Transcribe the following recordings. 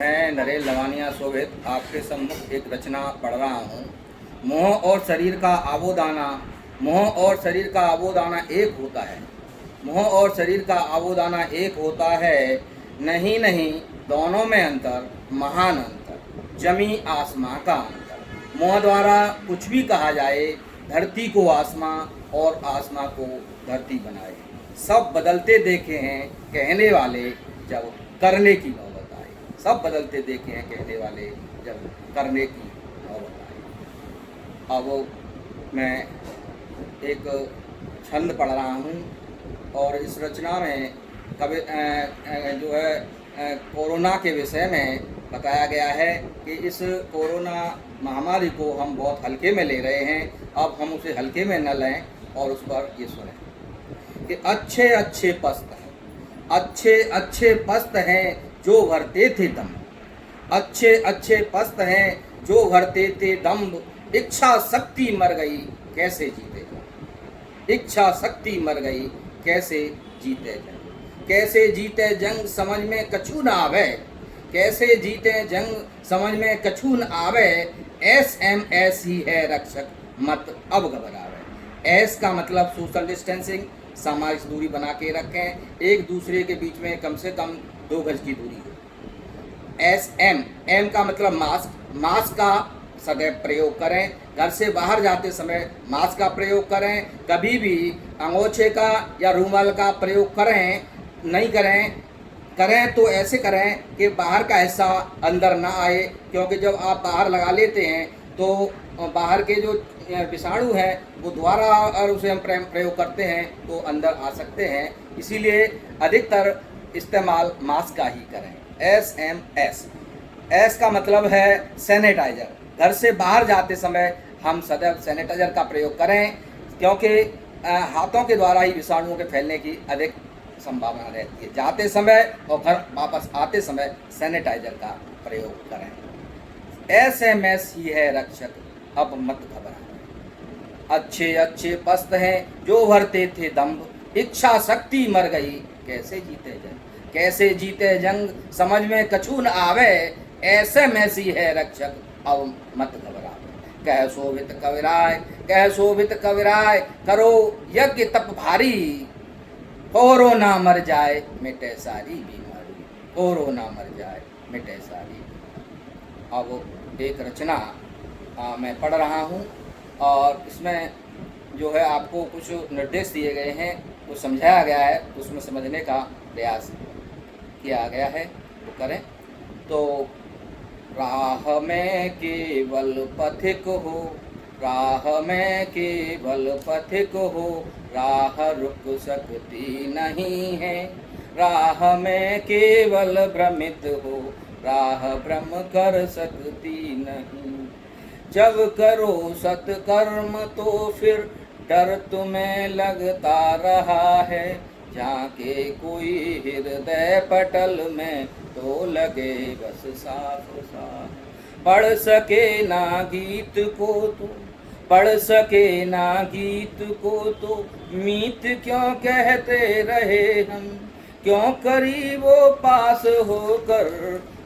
मैं नरेश लवानिया शोभित आपके सम्मुख एक रचना पढ़ रहा हूँ। मोह और शरीर का आबोदाना, मोह और शरीर का आबोदाना एक होता है। मोह और शरीर का आबोदाना एक होता है। नहीं नहीं दोनों में अंतर, महान अंतर, जमी आसमां का अंतर। मोह द्वारा कुछ भी कहा जाए, धरती को आसमां और आसमां को धरती बनाए। सब बदलते देखे हैं कहने वाले, जब करने की नौबत आए। सब बदलते देखे हैं कहने वाले, जब करने की नौबत आए। अब मैं एक छंद पढ़ रहा हूँ और इस रचना में कवि जो है कोरोना के विषय में बताया गया है कि इस कोरोना महामारी को हम बहुत हल्के में ले रहे हैं। अब हम उसे हल्के में न लें और उस पर ये सुने कि अच्छे अच्छे पस्त हैं, अच्छे अच्छे पस्त हैं जो भरते थे दम। अच्छे अच्छे पस्त हैं जो भरते थे दम्भ। इच्छा शक्ति मर गई कैसे जीते जंग। इच्छा शक्ति मर गई कैसे जीते जंग। कैसे जीते जंग समझ में कछु न आवे। कैसे जीते जंग समझ में कछु न आवे। SMS ही है रक्षक मत अब घबरावे। एस का मतलब सोशल डिस्टेंसिंग, सामाजिक दूरी बना के रखें। एक दूसरे के बीच में कम से कम 2 गज की दूरी हो। एम का मतलब मास्क, मास्क का सदैव प्रयोग करें। घर से बाहर जाते समय मास्क का प्रयोग करें। कभी भी अंगोछे का या रूमाल का प्रयोग करें नहीं करें तो ऐसे करें कि बाहर का हिस्सा अंदर ना आए, क्योंकि जब आप बाहर लगा लेते हैं तो बाहर के जो विषाणु हैं वो दोबारा और उसे हम प्रयोग करते हैं तो अंदर आ सकते हैं। इसीलिए अधिकतर इस्तेमाल मास्क का ही करें। SMS, एस का मतलब है सैनिटाइजर। घर से बाहर जाते समय हम सदैव सैनिटाइजर का प्रयोग करें, क्योंकि हाथों के द्वारा ही विषाणुओं के फैलने की अधिक संभावना रहती है। जाते समय और घर वापस आते समय सैनिटाइजर का प्रयोग करें। SMS ही है रक्षक अब मत घबरा। अच्छे अच्छे पस्त हैं जो भरते थे दम्भ। इच्छा शक्ति मर गई कैसे जीते जंग। कैसे जीते जंग समझ में कछु न आवे। SMS ही है रक्षक अब मत घबरा। कह शोभित कविराय, कह शोभित कविराय, करो यज्ञ तप भारी। कोरोना मर जाए मिटे सारी बीमारी। कोरोना मर जाए मिटे सारी। अब एक रचना मैं पढ़ रहा हूँ और इसमें जो है आपको कुछ निर्देश दिए गए हैं, कुछ समझाया गया है, उसमें समझने का प्रयास किया गया है, वो करें। तो राह में केवल पथिक हो, राह में केवल पथिक हो, राह रुक सकती नहीं है। राह में केवल भ्रमित हो, राह भ्रम कर सकती नहीं। जब करो सत्कर्म तो फिर डर तुम्हें लगता रहा है। जाके कोई हृदय पटल में तो लगे बस साफ साफ। पढ़ सके ना गीत को तो, पढ़ सके ना गीत को तो मीत क्यों कहते रहे हम। क्यों करी वो पास होकर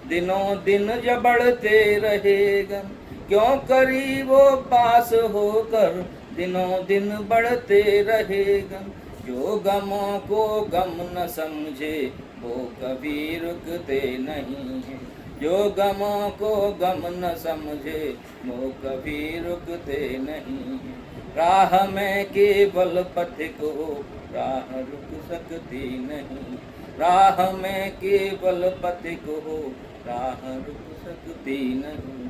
दिनों दिन जबड़ते रहे गम। क्यों करी वो पास होकर दिनों दिन बढ़ते रहे गम। जो गमों को गम न समझे वो कभी रुकते नहीं है। जो गमों को गम न समझे वो कभी रुकते नहीं है। राह में केवल पथिक हो, राह रुक सकती नहीं। राह में केवल पथिक हो, राह रुक सकती नहीं।